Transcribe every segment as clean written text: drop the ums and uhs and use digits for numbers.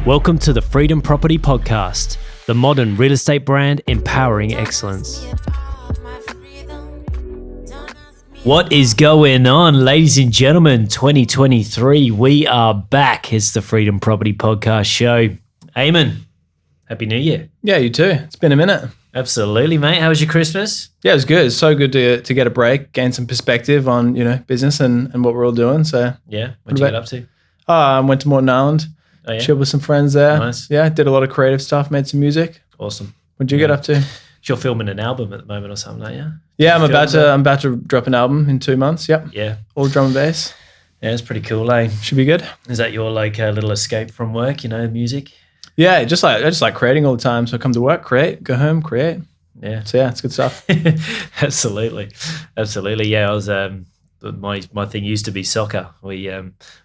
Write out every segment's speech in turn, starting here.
Welcome to the Freedom Property Podcast, the modern real estate brand empowering excellence. What is going on, ladies and gentlemen? 2023, we are back. It's the Freedom Property Podcast show. Aimon, Happy New Year. Yeah, you too. It's been a minute. Absolutely, mate. How was your Christmas? Yeah, it was good. It's so good to get a break, gain some perspective on, business and what we're all doing. So Yeah, what'd you get up to? I went to Morton Island, chilled with some friends there. Nice. Yeah, did a lot of creative stuff, made some music. Awesome. What'd you get up to? You're filming an album at the moment or something, aren't you? Yeah, I'm about to drop an album in 2 months. Yep. Yeah. All drum and bass. Yeah, it's pretty cool, eh? Should be good. Is that your little escape from work, music? Yeah, I just like creating all the time. So I come to work, create, go home, create. Yeah. So yeah, it's good stuff. Absolutely. Yeah, I was my thing used to be soccer. We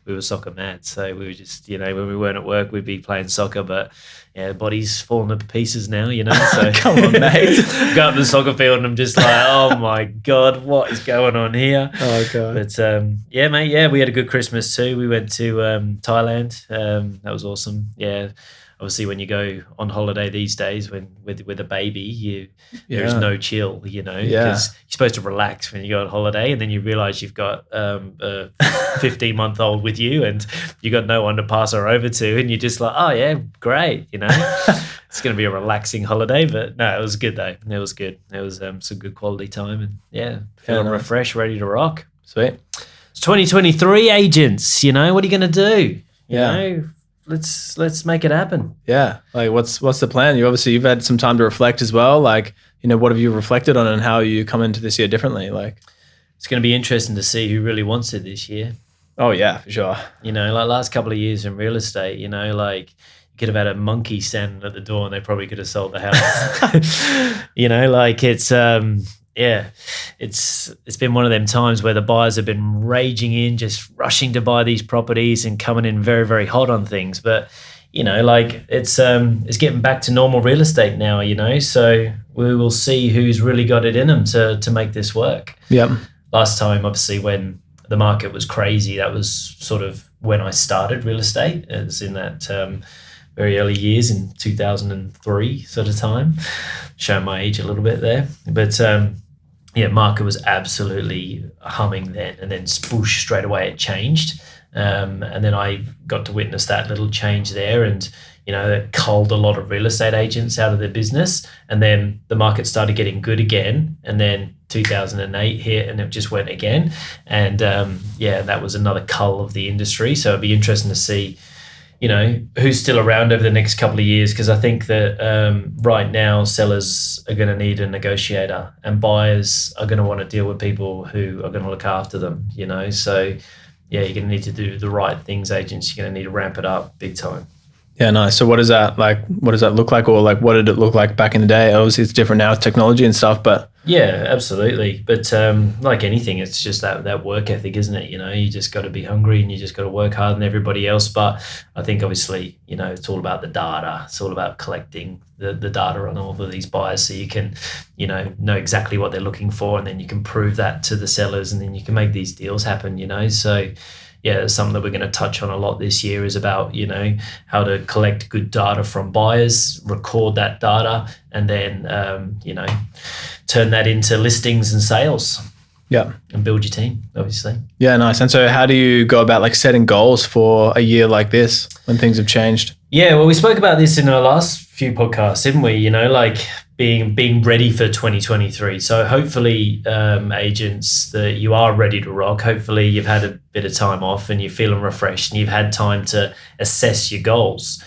were soccer mad, so we were just when we weren't at work we'd be playing soccer, but yeah, body's falling to pieces now, so Come on, mate. go up to the soccer field and I'm just like, oh my god, what is going on here? Oh god. But yeah, mate, yeah, we had a good Christmas too. We went to Thailand. That was awesome. Yeah. Obviously, when you go on holiday these days, with a baby, there's no chill, because you're supposed to relax when you go on holiday, and then you realise you've got a 15-month-old with you, and you got no one to pass her over to, and you're just like, oh yeah, great, it's going to be a relaxing holiday. But no, it was good though. It was good. It was some good quality time, and feeling refreshed, ready to rock. Sweet. It's 2023, agents. What are you going to do? You Yeah. know? Let's make it happen. Yeah. Like what's the plan? You've had some time to reflect as well. Like, what have you reflected on and how you come into this year differently? Like, it's going to be interesting to see who really wants it this year. Oh yeah, for sure. Like last couple of years in real estate, you could have had a monkey standing at the door and they probably could have sold the house. It's been one of them times where the buyers have been raging in, just rushing to buy these properties and coming in very, very hot on things. But, it's getting back to normal real estate now, so we will see who's really got it in them to make this work. Yep. Last time, obviously, when the market was crazy, that was sort of when I started real estate. It was in that very early years in 2003 sort of time. Showing my age a little bit there. But, market was absolutely humming then, and then spoosh, straight away it changed. And then I got to witness that little change there, and it culled a lot of real estate agents out of their business. And then the market started getting good again, and then 2008 hit and it just went again. And that was another cull of the industry. So it'd be interesting to see who's still around over the next couple of years, because I think that right now sellers are going to need a negotiator and buyers are going to want to deal with people who are going to look after them, So, you're going to need to do the right things, agents. You're going to need to ramp it up big time. Yeah, nice. So what does that look like? Or like, what did it look like back in the day? Obviously it's different now with technology and stuff, but. Yeah, absolutely. But like anything, it's just that work ethic, isn't it? You just got to be hungry and you just got to work harder than everybody else. But I think obviously, it's all about the data. It's all about collecting the data on all of these buyers so you can, know exactly what they're looking for, and then you can prove that to the sellers, and then you can make these deals happen, So yeah, it's something that we're going to touch on a lot this year is about, how to collect good data from buyers, record that data, and then, turn that into listings and sales. Yeah. And build your team, obviously. Yeah, nice. And so how do you go about setting goals for a year like this when things have changed? Yeah, well, we spoke about this in our last few podcasts, didn't we? Being ready for 2023. So hopefully, agents, that you are ready to rock. Hopefully you've had a bit of time off and you're feeling refreshed and you've had time to assess your goals,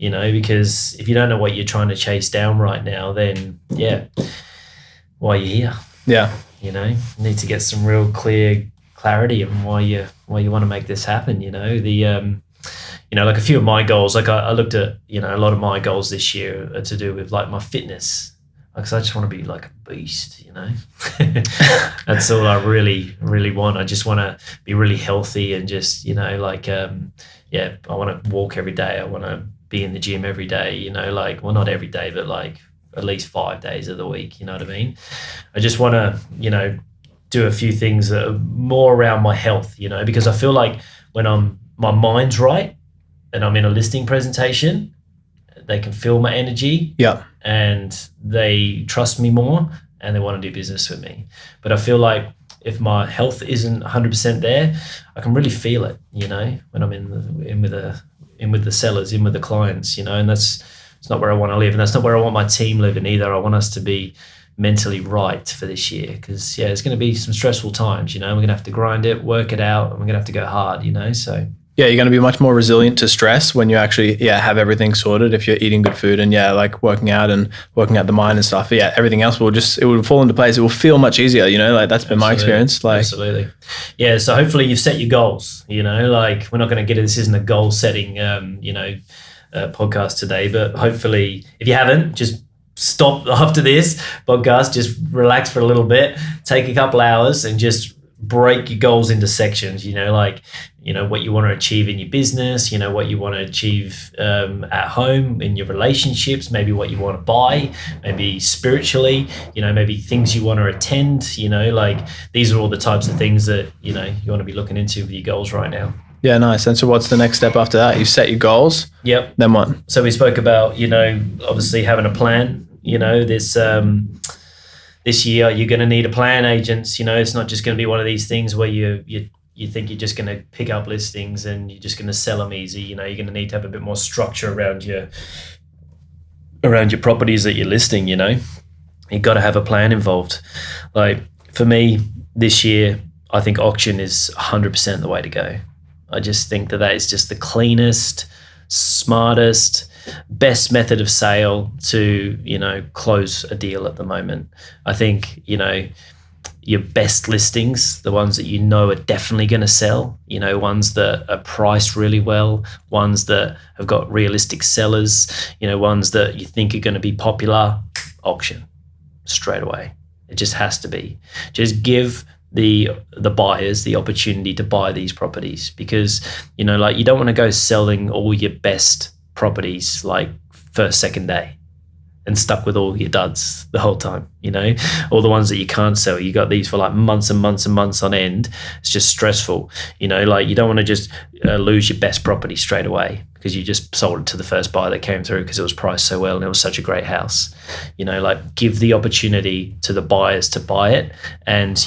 because if you don't know what you're trying to chase down right now, then why are you here? Yeah. You need to get some real clarity on why you want to make this happen. Like a few of my goals, I looked at, a lot of my goals this year are to do with my fitness. Because I just want to be like a beast, That's all I really, really want. I just want to be really healthy and just, I want to walk every day. I want to be in the gym every day, not every day, but at least 5 days of the week, you know what I mean? I just want to, do a few things that are more around my health, because I feel like when my mind's right, and I'm in a listing presentation, they can feel my energy. Yeah. And they trust me more and they want to do business with me. But I feel like if my health isn't 100% there, I can really feel it, when I'm in with the sellers, in with the clients, and it's not where I want to live, and that's not where I want my team living either. I want us to be mentally right for this year because it's going to be some stressful times. We're going to have to grind it, work it out, and we're going to have to go hard. So. Yeah, you're going to be much more resilient to stress when you actually, have everything sorted. If you're eating good food and like working out the mind and stuff. Yeah, everything else it will fall into place. It will feel much easier. Like that's been my experience. Like absolutely, yeah. So hopefully you've set your goals. Like we're not going to get it. This isn't a goal setting, podcast today. But hopefully, if you haven't, just stop after this podcast. Just relax for a little bit. Take a couple hours and just break your goals into sections, what you want to achieve in your business, what you want to achieve at home, in your relationships, maybe what you want to buy, maybe spiritually, maybe things you want to attend, these are all the types of things that, you want to be looking into with your goals right now. Yeah, nice. And so what's the next step after that? You've set your goals. Yep. Then what? So we spoke about, obviously having a plan, this year you're going to need a plan, agents. It's not just going to be one of these things where you think you're just going to pick up listings and you're just going to sell them easy. You're going to need to have a bit more structure around your properties that you're listing. You've got to have a plan involved. Like for me this year, I think auction is 100% the way to go. I just think that is just the cleanest, smartest, best method of sale to, close a deal at the moment. I think, your best listings, the ones that are definitely going to sell, ones that are priced really well, ones that have got realistic sellers, ones that you think are going to be popular, auction straight away. It just has to be. Just give the buyers the opportunity to buy these properties because, you don't want to go selling all your best properties like first, second day and stuck with all your duds the whole time, all the ones that you can't sell. You got these for like months and months and months on end. It's just stressful, you don't want to just lose your best property straight away because you just sold it to the first buyer that came through because it was priced so well and it was such a great house. Give the opportunity to the buyers to buy it and,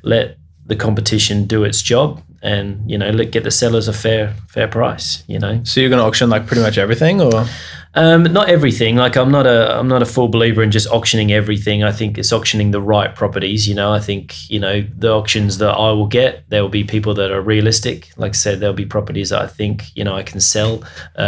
let the competition do its job and, get the sellers a fair price, So you're going to auction like pretty much everything or? Not everything. Like I'm not a full believer in just auctioning everything. I think it's auctioning the right properties. I think, the auctions that I will get, there will be people that are realistic. Like I said, there'll be properties that I think, I can sell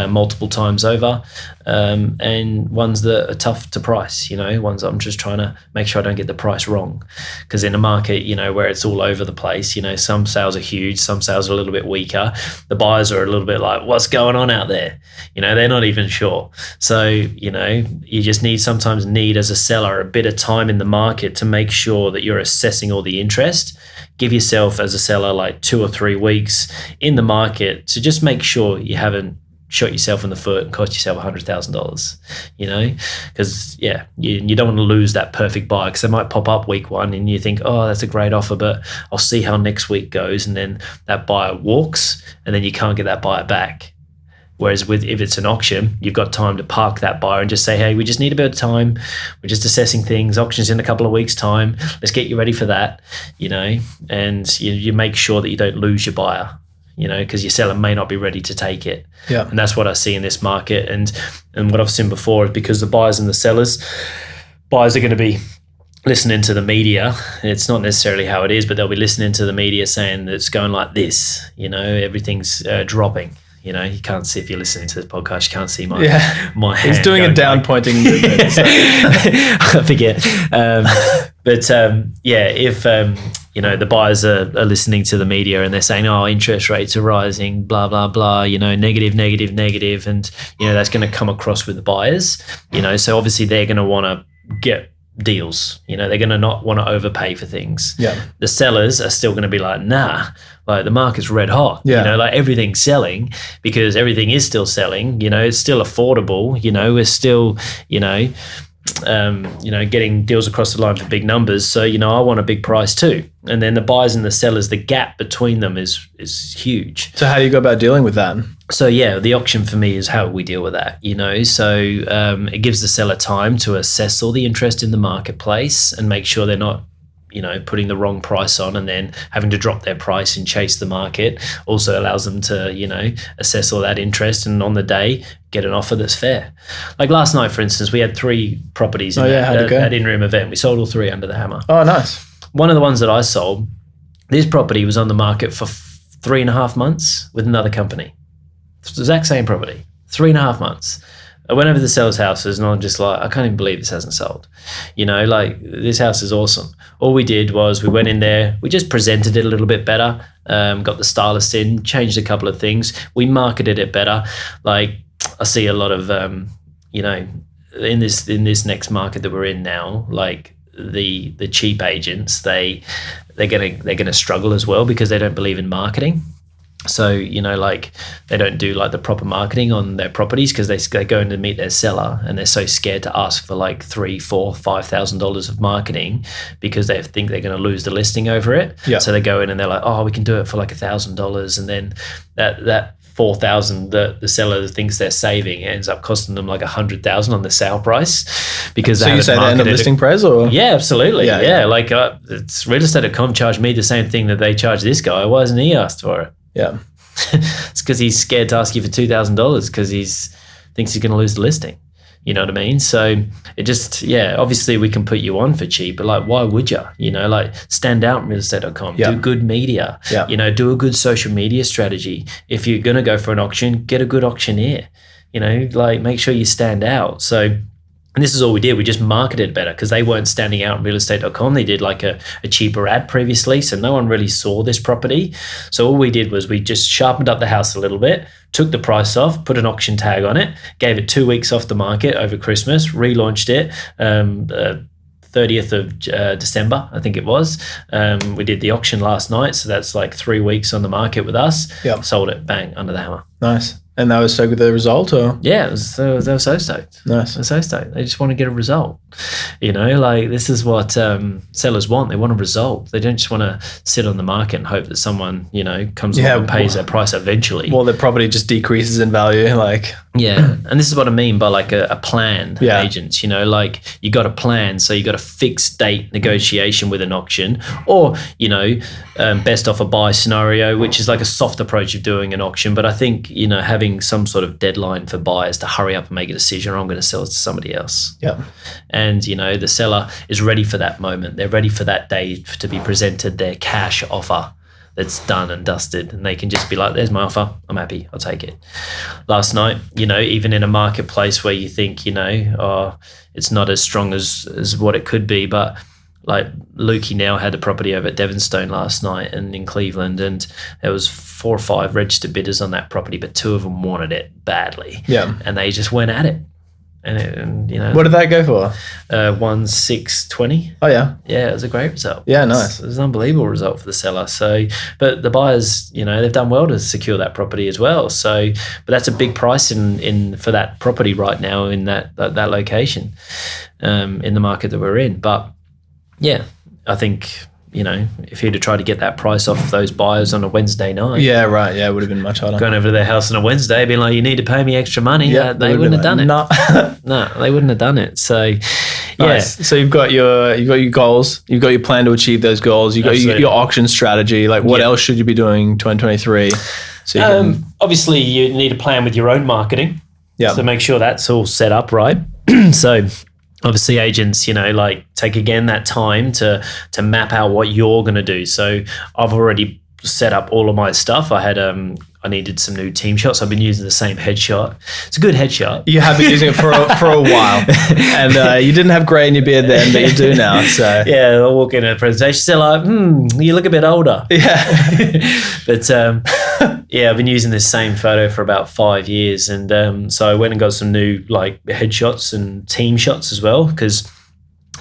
multiple times over and ones that are tough to price, ones that I'm just trying to make sure I don't get the price wrong. Because in a market, where it's all over the place, some sales are huge, some sales are a little bit weaker. The buyers are a little bit like, what's going on out there? They're not even sure. So, you just sometimes need as a seller a bit of time in the market to make sure that you're assessing all the interest. Give yourself as a seller like 2 or 3 weeks in the market to just make sure you haven't shot yourself in the foot and cost yourself $100,000, because you don't want to lose that perfect buyer because they might pop up week one and you think, oh, that's a great offer, but I'll see how next week goes. And then that buyer walks and then you can't get that buyer back. Whereas if it's an auction, you've got time to park that buyer and just say, hey, we just need a bit of time. We're just assessing things. Auction's in a couple of weeks' time. Let's get you ready for that, and you make sure that you don't lose your buyer, because your seller may not be ready to take it. Yeah. And that's what I see in this market. And what I've seen before is because the buyers and the sellers, buyers are going to be listening to the media. It's not necessarily how it is, but they'll be listening to the media saying that it's going like this, everything's dropping. You can't see if you're listening to this podcast. You can't see my hand. He's doing a down pointing movement. So. I forget. If the buyers are listening to the media and they're saying, oh, interest rates are rising, blah, blah, blah, negative, and, that's going to come across with the buyers, so obviously they're going to want to get deals, they're going to not want to overpay for things. Yeah. The sellers are still going to be like, nah, like the market's red hot, like everything's selling because everything is still selling, it's still affordable, we're still, getting deals across the line for big numbers. So, I want a big price too. And then the buyers and the sellers, the gap between them is huge. So how do you go about dealing with that? So yeah, the auction for me is how we deal with that, So it gives the seller time to assess all the interest in the marketplace and make sure they're not, putting the wrong price on and then having to drop their price and chase the market. Also allows them to, assess all that interest and on the day get an offer that's fair. Like last night, for instance, we had 3 properties in that in-room event. We sold all 3 under the hammer. Oh, nice. One of the ones that I sold, this property was on the market for 3.5 months with another company. It's the exact same property, 3.5 months. I went over to the seller's houses and I'm just like, I can't even believe this hasn't sold. This house is awesome. All we did was we went in there, we just presented it a little bit better, got the stylist in, changed a couple of things. We marketed it better. Like I see a lot of, in this next market that we're in now, like the cheap agents, they're gonna struggle as well because they don't believe in marketing. So, they don't do like the proper marketing on their properties because they go in to meet their seller and they're so scared to ask for like $3,000, $4,000, $5,000 of marketing because they think they're going to lose the listing over it. Yeah. So they go in and they're like, oh, we can do it for like $1,000. And then that $4,000 that the seller thinks they're saving ends up costing them like $100,000 on the sale price because so you say the end of listing price, or yeah, absolutely, yeah. Like it's realestate.com charged me the same thing that they charge this guy. Why hasn't he asked for it? Yeah. It's because he's scared to ask you for $2,000 because thinks he's going to lose the listing. You know what I mean? So it just, obviously we can put you on for cheap, but like, why would you? Stand out in realestate.com, do good media, do a good social media strategy. If you're going to go for an auction, get a good auctioneer, make sure you stand out. So, and this is all we did. We just marketed better because they weren't standing out on realestate.com. They did like a cheaper ad previously. So no one really saw this property. So all we did was we just sharpened up the house a little bit, took the price off, put an auction tag on it, gave it 2 weeks off the market over Christmas, relaunched it 30th of December, I think it was. We did the auction last night. So that's like 3 weeks on the market with us. Yep. Sold it, bang, under the hammer. Nice. And they were stoked with the result, or? Yeah, they were so stoked. Nice. They were so stoked. They just want to get a result. This is what sellers want. They want a result. They don't just want to sit on the market and hope that someone, comes along and pays their price eventually. Well, the property just decreases in value, Yeah, and this is what I mean by like a plan, agents, you got a plan, so you got a fixed date negotiation with an auction or, best offer buy scenario, which is like a soft approach of doing an auction. But I think, having some sort of deadline for buyers to hurry up and make a decision, or I'm going to sell it to somebody else. Yeah. And, the seller is ready for that moment. They're ready for that day to be presented their cash offer that's done and dusted, and they can just be like, there's my offer, I'm happy, I'll take it. Last night, even in a marketplace where you think, it's not as strong as what it could be, but like Lukey now had a property over at Devonstone last night and in Cleveland, and there was 4 or 5 registered bidders on that property, but 2 of them wanted it badly. Yeah. And they just went at it. And what did that go for? 1,620. Oh yeah. Yeah, it was a great result. Yeah, nice. It was an unbelievable result for the seller. So, but the buyers, they've done well to secure that property as well. So, but that's a big price in for that property right now in that location, in the market that we're in. But yeah, I think, if you'd have tried to get that price off those buyers on a Wednesday night. Yeah, right. Yeah, it would have been much harder. Going over to their house on a Wednesday, being like, you need to pay me extra money. Yeah, they wouldn't have done it. No. No, they wouldn't have done it. So, yeah. Nice. So you've got your goals. You've got your plan to achieve those goals. You've got your auction strategy. Like, what else should you be doing 2023? So you can... Obviously, you need a plan with your own marketing. Yeah. So make sure that's all set up right. So obviously agents, take again that time to map out what you're going to do. So I've already set up all of my stuff. I needed some new team shots. I've been using the same headshot. It's a good headshot. You have been using it for a while, and you didn't have grey in your beard then, but you do now. So yeah, I'll walk in a presentation, they're like, you look a bit older. Yeah, but yeah, I've been using this same photo for about 5 years, and so I went and got some new like headshots and team shots as well, because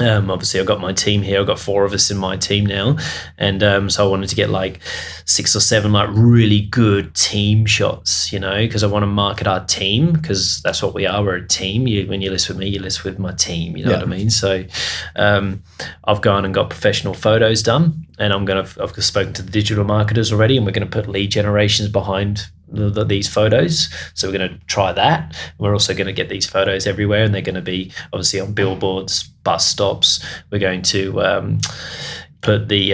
Obviously, I've got my team here. I've got 4 of us in my team now, and so I wanted to get like 6 or 7 like really good team shots, because I want to market our team, because that's what we are. We're a team. When you list with me, you list with my team. You know what I mean? So I've gone and got professional photos done, and I've spoken to the digital marketers already, and we're going to put lead generations behind these photos. So we're going to try that. We're also going to get these photos everywhere, and they're going to be obviously on billboards, bus stops. We're going to put these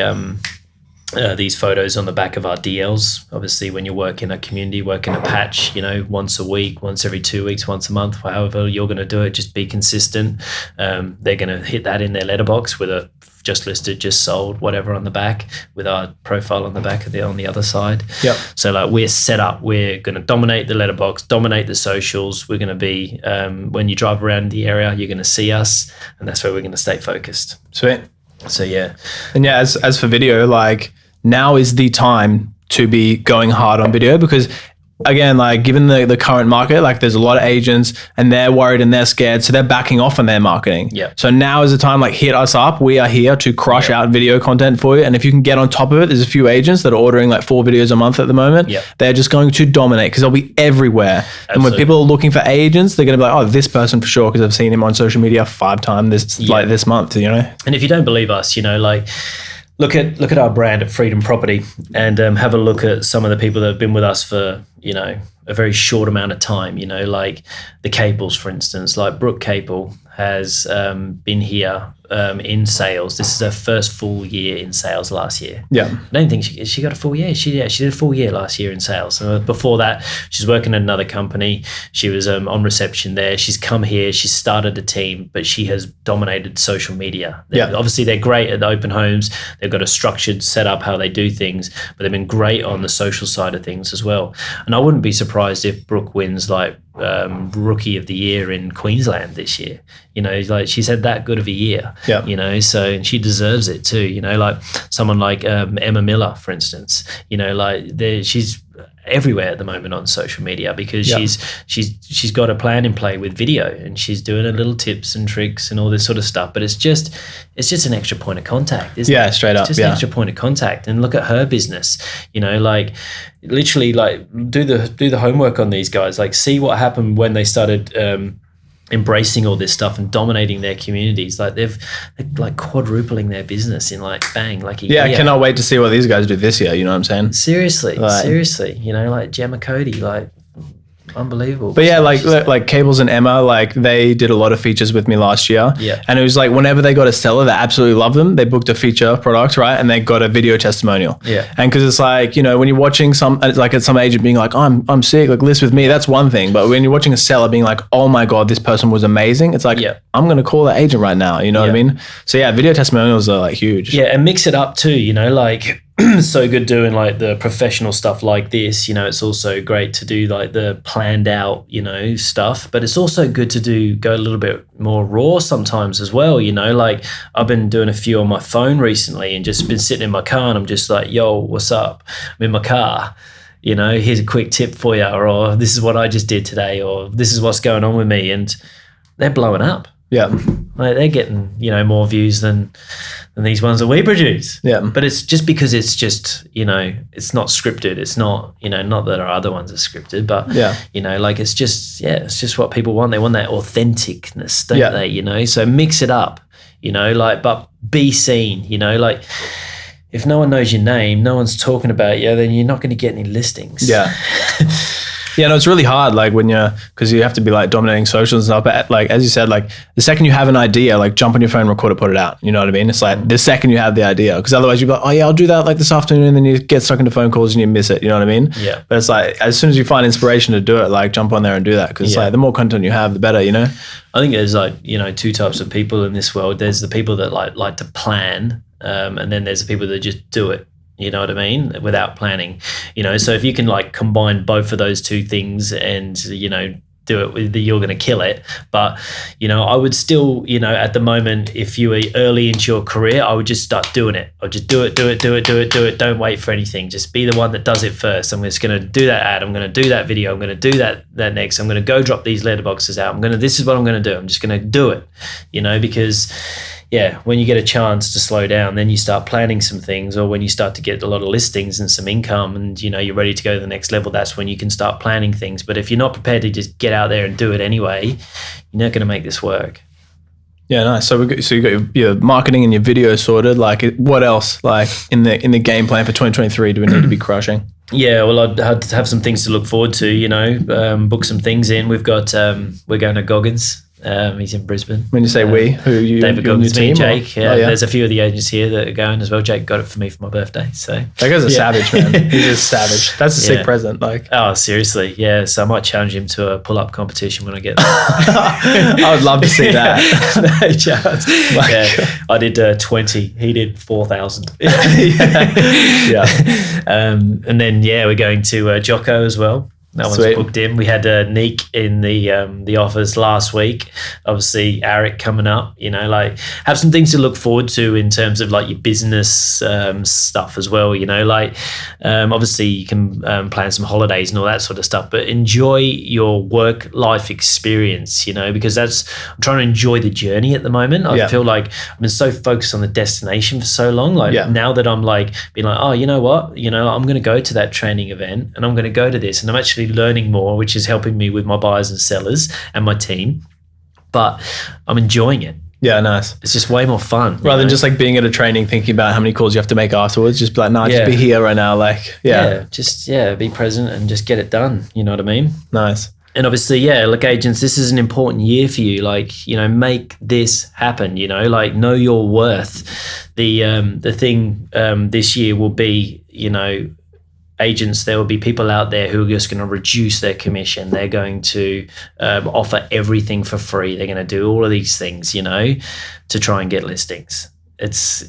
photos on the back of our DLs. Obviously, when you work in a community, work in a patch, once a week, once every 2 weeks, once a month, however you're going to do it, just be consistent. They're going to hit that in their letterbox with a just listed, just sold, whatever on the back, with our profile on the back on the other side. Yep. So like we're set up, we're going to dominate the letterbox, dominate the socials. We're going to be, when you drive around the area, you're going to see us, and that's where we're going to stay focused. Sweet. So yeah. And yeah, as for video, like now is the time to be going hard on video, because again, like given the current market, like there's a lot of agents and they're worried and they're scared, so they're backing off on their marketing. Yeah. So now is the time, like hit us up. We are here to crush out video content for you. And if you can get on top of it, there's a few agents that are ordering like 4 videos a month at the moment. Yeah. They're just going to dominate because they'll be everywhere. Absolutely. And when people are looking for agents, they're going to be like, oh, this person for sure, because I've seen him on social media 5 times this month, And if you don't believe us, look at our brand at Freedom Property, and have a look at some of the people that have been with us for, a very short amount of time, like the Caples, for instance. Like Brooke Capel has been here in sales. This is her first full year in sales last year. Yeah. I don't think she got a full year. She did a full year last year in sales. Before that, she's working at another company. She was on reception there. She's come here. She started a team, but she has dominated social media. Obviously, they're great at the open homes. They've got a structured setup how they do things, but they've been great on the social side of things as well. And I wouldn't be surprised if Brooke wins like Rookie of the Year in Queensland this year. Like she's had that good of a year. Yeah. So, and she deserves it too. Like someone like Emma Miller, for instance. She's everywhere at the moment on social media because she's got a plan in play with video, and she's doing her little tips and tricks and all this sort of stuff. But it's just an extra point of contact, isn't it? Straight up. It's just an extra point of contact. And look at her business. Like literally, like do the homework on these guys. Like see what happened when they started embracing all this stuff and dominating their communities. Like they're like quadrupling their business in like bang, like a year. I cannot wait to see what these guys do this year. You know what I'm saying? Seriously, like Gemma Cody, like unbelievable. But yeah, like Cables and Emma, like they did a lot of features with me last year. Yeah. And it was like whenever they got a seller that absolutely loved them, they booked a feature product, right? And they got a video testimonial. Yeah. And because it's like, when you're watching some agent being like, oh, I'm sick, like list with me, that's one thing. But when you're watching a seller being like, oh my God, this person was amazing, it's like, I'm going to call that agent right now. You know what I mean? So yeah, video testimonials are like huge. Yeah. And mix it up too, like so good doing like the professional stuff like this. It's also great to do like the planned out, stuff, but it's also good to go a little bit more raw sometimes as well. Like I've been doing a few on my phone recently and just been sitting in my car and I'm just like, yo, what's up? I'm in my car. Here's a quick tip for you, or this is what I just did today, or this is what's going on with me. And they're blowing up. Yeah. Like they're getting, more views than these ones that we produce. Yeah. But it's just because it's just, it's not scripted. It's not, not that our other ones are scripted, but, like it's just what people want. They want that authenticness, don't they? So mix it up, but be seen, like if no one knows your name, no one's talking about you, then you're not going to get any listings. Yeah. Yeah, no, it's really hard, like because you have to be like dominating socials and stuff. But like, as you said, like the second you have an idea, like jump on your phone, record it, put it out. You know what I mean? It's like the second you have the idea, because otherwise you'd be like, oh yeah, I'll do that like this afternoon. And then you get stuck into phone calls and you miss it. You know what I mean? Yeah. But it's like, as soon as you find inspiration to do it, like jump on there and do that. Because it's like the more content you have, the better, I think there's like, 2 types of people in this world. There's the people that like to plan. And then there's the people that just do it. You know what I mean? Without planning, so if you can like combine both of those 2 things and, do it with you're going to kill it. But, I would still, at the moment, if you were early into your career, I would just start doing it. I'll just do it. Don't wait for anything. Just be the one that does it first. I'm just going to do that ad. I'm going to do that video. I'm going to do that next. I'm going to go drop these letterboxes out. This is what I'm going to do. I'm just going to do it, because when you get a chance to slow down, then you start planning some things, or when you start to get a lot of listings and some income and, you're ready to go to the next level, that's when you can start planning things. But if you're not prepared to just get out there and do it anyway, you're not going to make this work. Yeah, nice. So you got your marketing and your video sorted. Like, what else? Like in the game plan for 2023, do we need to be crushing? Yeah, well, I'd have some things to look forward to. Book some things in. We've got we're going to Goggins. He's in Brisbane. When you say who you? David Goggins, me, and Jake. Yeah. There's a few of the agents here that are going as well. Jake got it for me for my birthday. So that guy's a savage, man. He's just savage. That's a sick present. Like, oh, seriously, yeah. So I might challenge him to a pull-up competition when I get there. I would love to see that. I did 20. He did 4,000. Yeah. And then we're going to Jocko as well. That one's booked in. We had Neek in the offers last week. Obviously, Arik coming up. Have some things to look forward to in terms of like your business stuff as well. Obviously you can plan some holidays and all that sort of stuff, but enjoy your work life experience. Because I'm trying to enjoy the journey at the moment. I feel like I've been so focused on the destination for so long. Now that I'm like being like, oh, you know what? I'm going to go to that training event and I'm going to go to this, and I'm actually learning more, which is helping me with my buyers and sellers and my team, but I'm enjoying it. Yeah, nice. It's just way more fun. Rather than just like being at a training thinking about how many calls you have to make afterwards, just be like, just be here right now. Like, be present and just get it done. You know what I mean? Nice. And obviously, look, agents, this is an important year for you. Make this happen, know your worth. The thing this year will be, agents, there will be people out there who are just going to reduce their commission. They're going to offer everything for free. They're going to do all of these things, to try and get listings.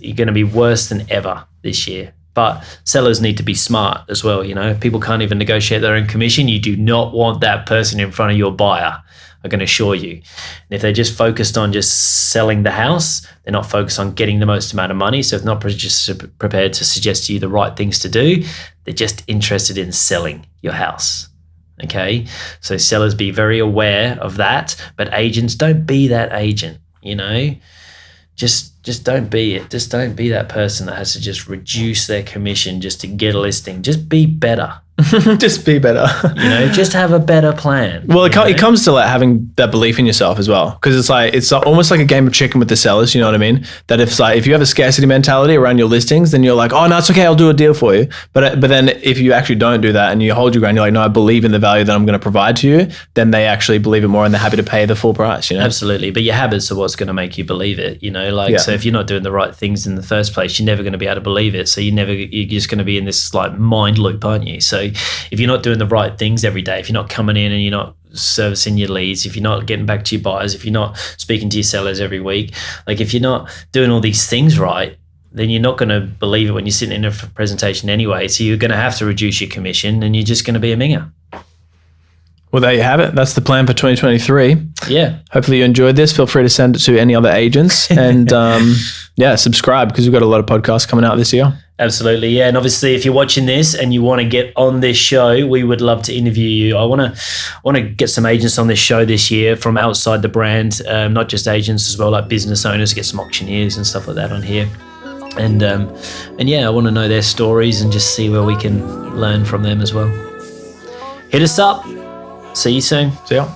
You're going to be worse than ever this year. But sellers need to be smart as well. If people can't even negotiate their own commission, you do not want that person in front of your buyer. I can assure you. And if they're just focused on just selling the house, they're not focused on getting the most amount of money. So if not just prepared to suggest to you the right things to do, they're just interested in selling your house. Okay. So sellers, be very aware of that, but agents, don't be that agent, just don't be it. Just don't be that person that has to just reduce their commission just to get a listing. Just be better. Just be better. Just have a better plan. Well, it comes to like having that belief in yourself as well, because it's almost like a game of chicken with the sellers. You know what I mean? That if you have a scarcity mentality around your listings, then you're like, oh no, it's okay, I'll do a deal for you. But then if you actually don't do that and you hold your ground, you're like, no, I believe in the value that I'm going to provide to you. Then they actually believe it more and they're happy to pay the full price. Absolutely. But your habits are what's going to make you believe it. So if you're not doing the right things in the first place, you're never going to be able to believe it. So you're just going to be in this like mind loop, aren't you? So if you're not doing the right things every day, if you're not coming in and you're not servicing your leads, if you're not getting back to your buyers, if you're not speaking to your sellers every week, like if you're not doing all these things right, then you're not going to believe it when you're sitting in a presentation anyway. So you're going to have to reduce your commission and you're just going to be a minger. Well, there you have it. That's the plan for 2023. Yeah. Hopefully you enjoyed this. Feel free to send it to any other agents and subscribe, because we've got a lot of podcasts coming out this year. Absolutely, yeah. And obviously, if you're watching this and you want to get on this show, we would love to interview you. I want to get some agents on this show this year from outside the brand, not just agents as well, like business owners, get some auctioneers and stuff like that on here. And I want to know their stories and just see where we can learn from them as well. Hit us up. See you soon. See ya.